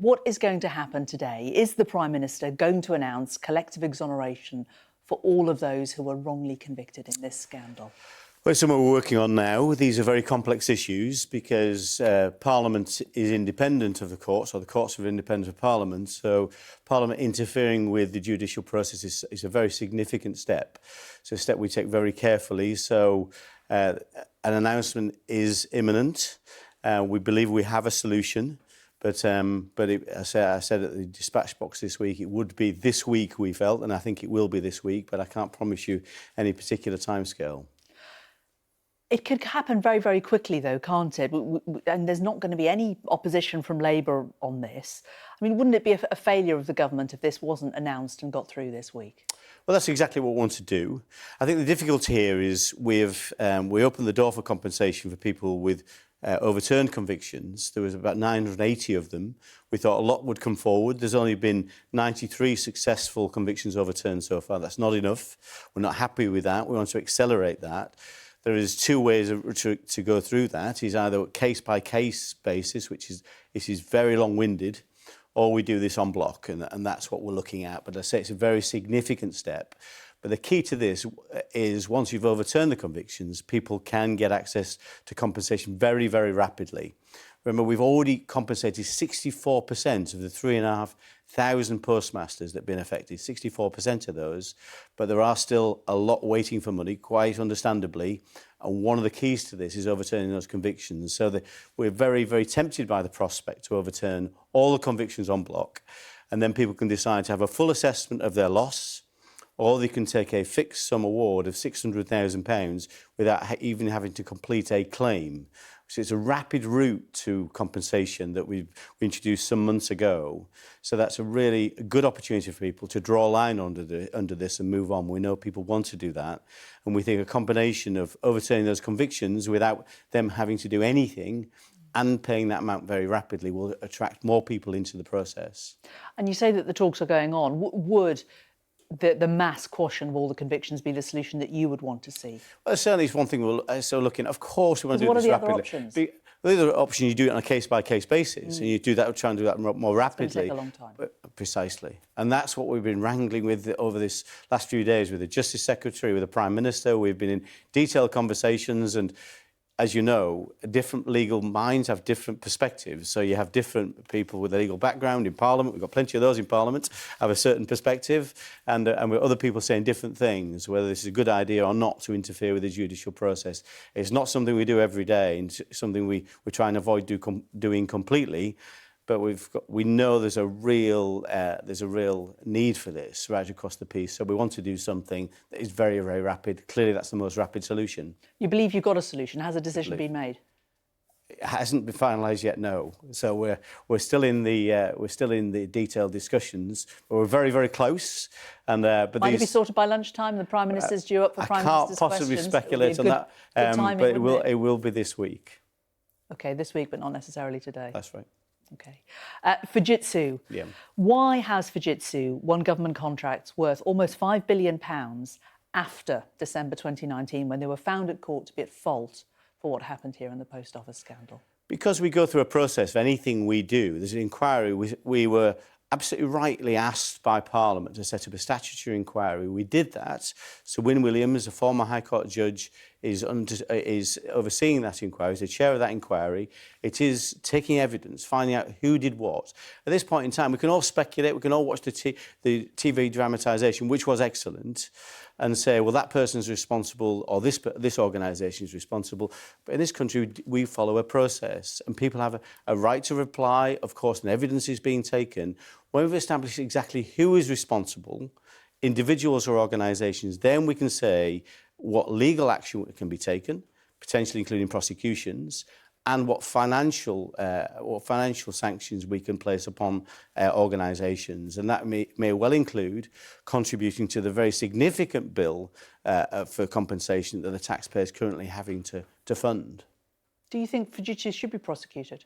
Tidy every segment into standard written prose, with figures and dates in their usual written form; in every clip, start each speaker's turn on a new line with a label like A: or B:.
A: What is going to happen today? Is the Prime Minister going to announce collective exoneration for all of those who were wrongly convicted in this scandal?
B: Well, it's something we're working on now. These are very complex issues because Parliament is independent of the courts, or the courts are independent of Parliament. So Parliament interfering with the judicial process is a very significant step. It's a step we take very carefully. So an announcement is imminent. We believe we have a solution. But I said at the dispatch box this week, it would be this week, we felt, and I think it will be this week, but I can't promise you any particular timescale.
A: It could happen very, very quickly, though, can't it? And there's not going to be any opposition from Labour on this. I mean, wouldn't it be a failure of the government if this wasn't announced and got through this week?
B: Well, that's exactly what we want to do. I think the difficulty here is we opened the door for compensation for people with overturned convictions. There was about 980 of them. We thought a lot would come forward. There's only been 93 successful convictions overturned so far. That's not enough. We're not happy with that. We want to accelerate that. There is two ways to go through that. Is either a case-by-case basis, which is very long-winded, or we do this en bloc, and that's what we're looking at. But I say it's a very significant step. But the key to this is once you've overturned the convictions, people can get access to compensation very, very rapidly. Remember, we've already compensated 64% of the 3,500 postmasters that have been affected, 64% of those, but there are still a lot waiting for money, quite understandably, and one of the keys to this is overturning those convictions. So we're very, very tempted by the prospect to overturn all the convictions en bloc, and then people can decide to have a full assessment of their loss, or they can take a fixed sum award of £600,000 without even having to complete a claim. So it's a rapid route to compensation that we introduced some months ago. So that's a really good opportunity for people to draw a line under this and move on. We know people want to do that. And we think a combination of overturning those convictions without them having to do anything and paying that amount very rapidly will attract more people into the process.
A: And you say that the talks are going on. Would the mass quashing of all the convictions be the solution that you would want to see?
B: Well, certainly it's one thing we're still looking at. Of course we want to do this rapidly.
A: What are the other options?
B: The other option, you do it on a case-by-case basis, and you try and do that more rapidly.
A: It's going to take a long time.
B: Precisely. And that's what we've been wrangling with over this last few days with the Justice Secretary, with the Prime Minister. We've been in detailed conversations, and as you know, different legal minds have different perspectives. So you have different people with a legal background in Parliament. We've got plenty of those in Parliament, have a certain perspective, and with other people saying different things, whether this is a good idea or not to interfere with the judicial process. It's not something we do every day, and something we try and avoid doing completely. But we know there's a real need for this right across the piece. So we want to do something that is very, very rapid. Clearly, that's the most rapid solution.
A: You believe you've got a solution? Has a decision been made?
B: It hasn't been finalised yet. No. So we're still in the detailed discussions. But we're very, very close. And but
A: might it be sorted by lunchtime? The Prime Minister's due up for Prime Minister's questions.
B: I can't possibly speculate on that. But it will be this week.
A: OK, this week, but not necessarily today.
B: That's right.
A: OK. Fujitsu.
B: Yeah.
A: Why has Fujitsu won government contracts worth almost £5 billion after December 2019, when they were found at court to be at fault for what happened here in the post office scandal?
B: Because we go through a process of anything we do. There's an inquiry. We were absolutely rightly asked by Parliament to set up a statutory inquiry. We did that. So Wyn Williams, a former High Court judge, is overseeing that inquiry, is the chair of that inquiry. It is taking evidence, finding out who did what. At this point in time, we can all speculate, we can all watch the TV dramatisation, which was excellent, and say, well, that person's responsible, or this organisation is responsible. But in this country, we follow a process, and people have a right to reply, of course, and evidence is being taken. When we've established exactly who is responsible, individuals or organisations, then we can say what legal action can be taken, potentially including prosecutions, and what financial sanctions we can place upon organisations. And that may well include contributing to the very significant bill for compensation that the taxpayer is currently having to fund.
A: Do you think Fujitsu should be prosecuted?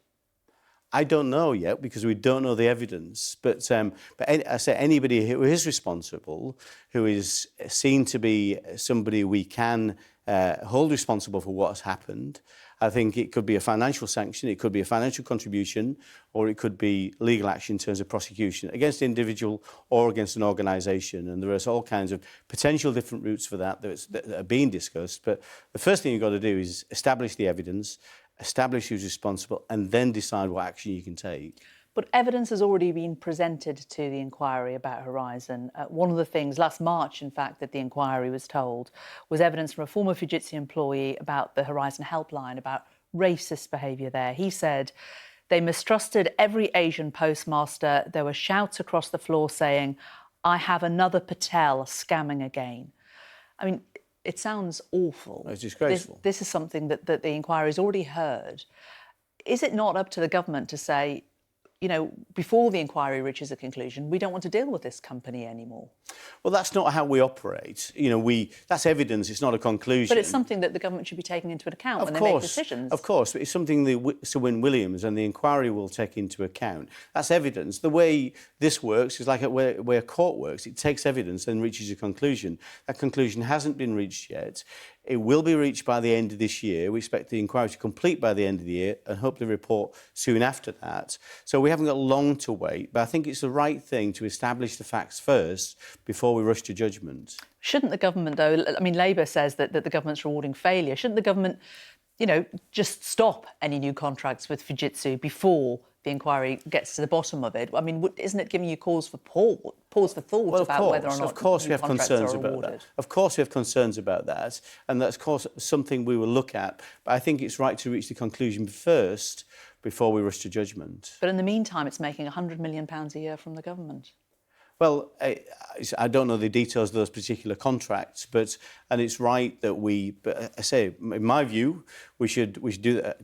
B: I don't know yet, because we don't know the evidence. But I say anybody who is responsible, who is seen to be somebody we can hold responsible for what has happened, I think it could be a financial sanction, it could be a financial contribution, or it could be legal action in terms of prosecution against the individual or against an organisation. And there are all kinds of potential different routes for that that are being discussed. But the first thing you've got to do is establish the evidence, establish who's responsible, and then decide what action you can take.
A: But evidence has already been presented to the inquiry about Horizon. One of the things, last March, in fact, that the inquiry was told, was evidence from a former Fujitsu employee about the Horizon helpline, about racist behaviour there. He said they mistrusted every Asian postmaster. There were shouts across the floor saying, "I have another Patel scamming again." I mean, it sounds awful.
B: It's disgraceful.
A: This is something that the inquiry's already heard. Is it not up to the government to say, you know, before the inquiry reaches a conclusion, we don't want to deal with this company anymore?
B: Well, that's not how we operate. You know, that's evidence, it's not a conclusion.
A: But it's something that the government should be taking into account when they make decisions.
B: Of course, it's something that Sir Win Williams and the inquiry will take into account. That's evidence. The way this works is like where a court works. It takes evidence and reaches a conclusion. That conclusion hasn't been reached yet. It will be reached by the end of this year. We expect the inquiry to complete by the end of the year and hopefully report soon after that. So we haven't got long to wait, but I think it's the right thing to establish the facts first before we rush to judgment.
A: Shouldn't the government, though, I mean, Labour says that the government's rewarding failure. Shouldn't the government, you know, just stop any new contracts with Fujitsu before the inquiry gets to the bottom of it? I mean, isn't it giving you cause for thought about whether or not
B: of course we have concerns
A: are
B: about that. Of course we have concerns about that, and that's of course something we will look at. But I think it's right to reach the conclusion first before we rush to judgment.
A: But in the meantime, it's making £100 million a year from the government.
B: Well, I don't know the details of those particular contracts, and it's right that but I say, in my view, we should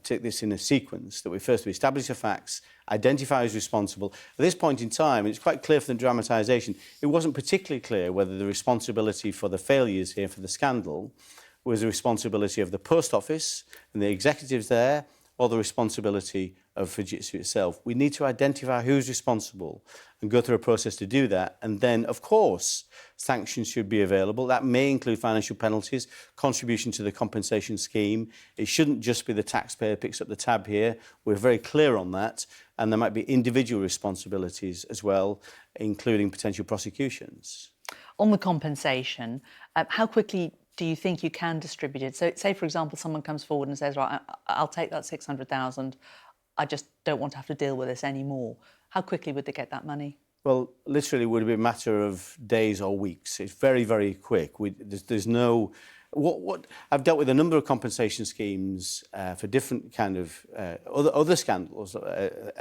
B: take this in a sequence, that we establish the facts, identify who's responsible. At this point in time, it's quite clear from the dramatisation, it wasn't particularly clear whether the responsibility for the failures here, for the scandal, was the responsibility of the Post Office and the executives there, or the responsibility of Fujitsu itself. We need to identify who's responsible and go through a process to do that. And then, of course, sanctions should be available. That may include financial penalties, contribution to the compensation scheme. It shouldn't just be the taxpayer picks up the tab here. We're very clear on that. And there might be individual responsibilities as well, including potential prosecutions.
A: On the compensation, how quickly do you think you can distribute it? So, say, for example, someone comes forward and says, right, I'll take that 600,000. I just don't want to have to deal with this anymore. How quickly would they get that money?
B: Well, literally, it would be a matter of days or weeks. It's very, very quick. There's no... I've dealt with a number of compensation schemes for different kind of other scandals,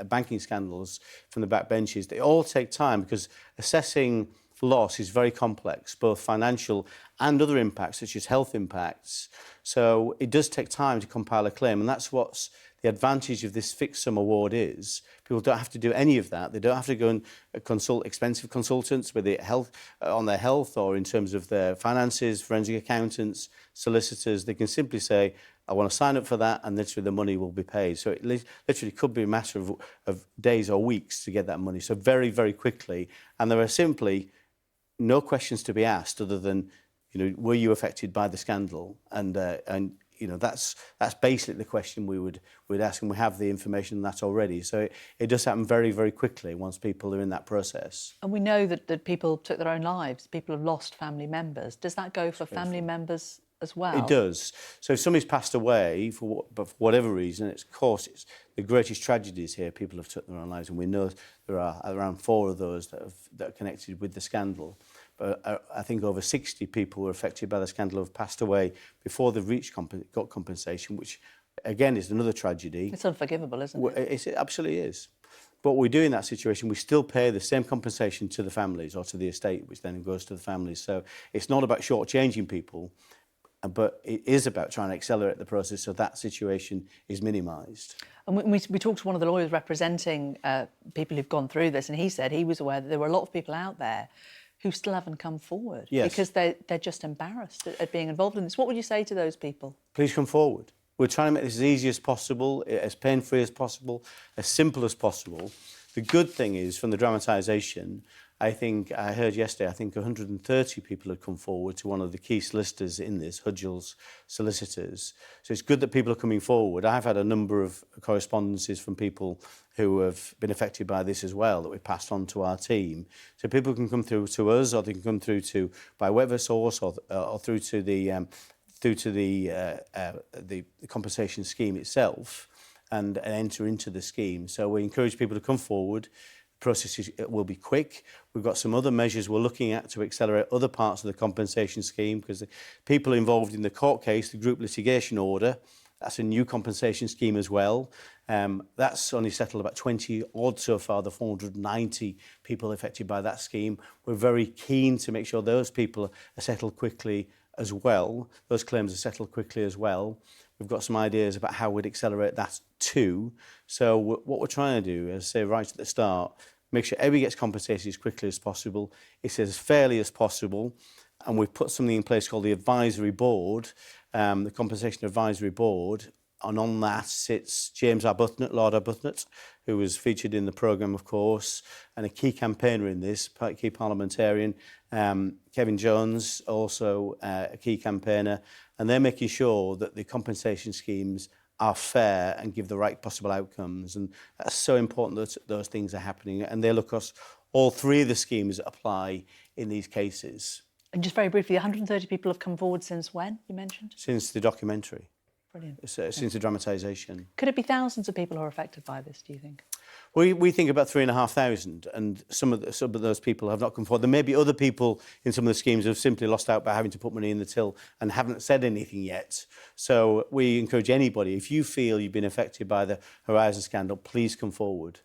B: banking scandals from the backbenches. They all take time because assessing loss is very complex, both financial and other impacts, such as health impacts. So it does take time to compile a claim, and that's what's the advantage of this fixed sum award is. People don't have to do any of that. They don't have to go and consult expensive consultants with on their health or in terms of their finances, forensic accountants, solicitors. They can simply say, I want to sign up for that, and literally the money will be paid. So it literally could be a matter of days or weeks to get that money. So very, very quickly. And there are simply no questions to be asked other than, you know, were you affected by the scandal? And you know, that's basically the question we'd ask, and we have the information on that already. So it does happen very, very quickly once people are in that process.
A: And we know that people took their own lives. People have lost family members. Does that go for family members as well?
B: It does. So if somebody's passed away but for whatever reason, it's the greatest tragedies here. People have took their own lives, and we know there are around 4 of those that are connected with the scandal. But I think over 60 people were affected by the scandal have passed away before they've got compensation, which again is another tragedy.
A: It's unforgivable, isn't it?
B: It absolutely is. But what we do in that situation, we still pay the same compensation to the families or to the estate, which then goes to the families. So it's not about shortchanging people, but it is about trying to accelerate the process so that situation is minimised.
A: And we talked to one of the lawyers representing people who've gone through this, and he said he was aware that there were a lot of people out there who still haven't come forward because they're just embarrassed at being involved in this. What would you say to those people?
B: Please come forward. We're trying to make this as easy as possible, as pain-free as possible, as simple as possible, The good thing is, from the dramatisation, I heard yesterday, 130 people had come forward to one of the key solicitors in this, Hudgell's solicitors. So it's good that people are coming forward. I've had a number of correspondences from people who have been affected by this as well that we passed on to our team. So people can come through to us, or they can come through to by whatever source, or through to the compensation scheme itself, and enter into the scheme. So we encourage people to come forward. Process will be quick. We've got some other measures we're looking at to accelerate other parts of the compensation scheme, because the people involved in the court case, the group litigation order, that's a new compensation scheme as well. That's only settled about 20 odd so far, the 490 people affected by that scheme. We're very keen to make sure those people are settled quickly as well. Those claims are settled quickly as well. We've got some ideas about how we'd accelerate that too. So what we're trying to do, as I say right at the start, make sure everybody gets compensated as quickly as possible. It's as fairly as possible. And we've put something in place called the Advisory Board, the Compensation Advisory Board. And on that sits James Arbuthnot, Lord Arbuthnot, who was featured in the programme, of course, and a key campaigner in this, key parliamentarian. Kevin Jones, also a key campaigner. And they're making sure that the compensation schemes are fair and give the right possible outcomes. And that's so important that those things are happening. And they look across all three of the schemes that apply in these cases.
A: And just very briefly, 130 people have come forward since when, you mentioned?
B: Since the documentary.
A: Brilliant.
B: Since the dramatisation.
A: Could it be thousands of people who are affected by this, do you think?
B: We think about 3,500, and some of those people have not come forward. There may be other people in some of the schemes who have simply lost out by having to put money in the till and haven't said anything yet. So we encourage anybody, if you feel you've been affected by the Horizon scandal, please come forward.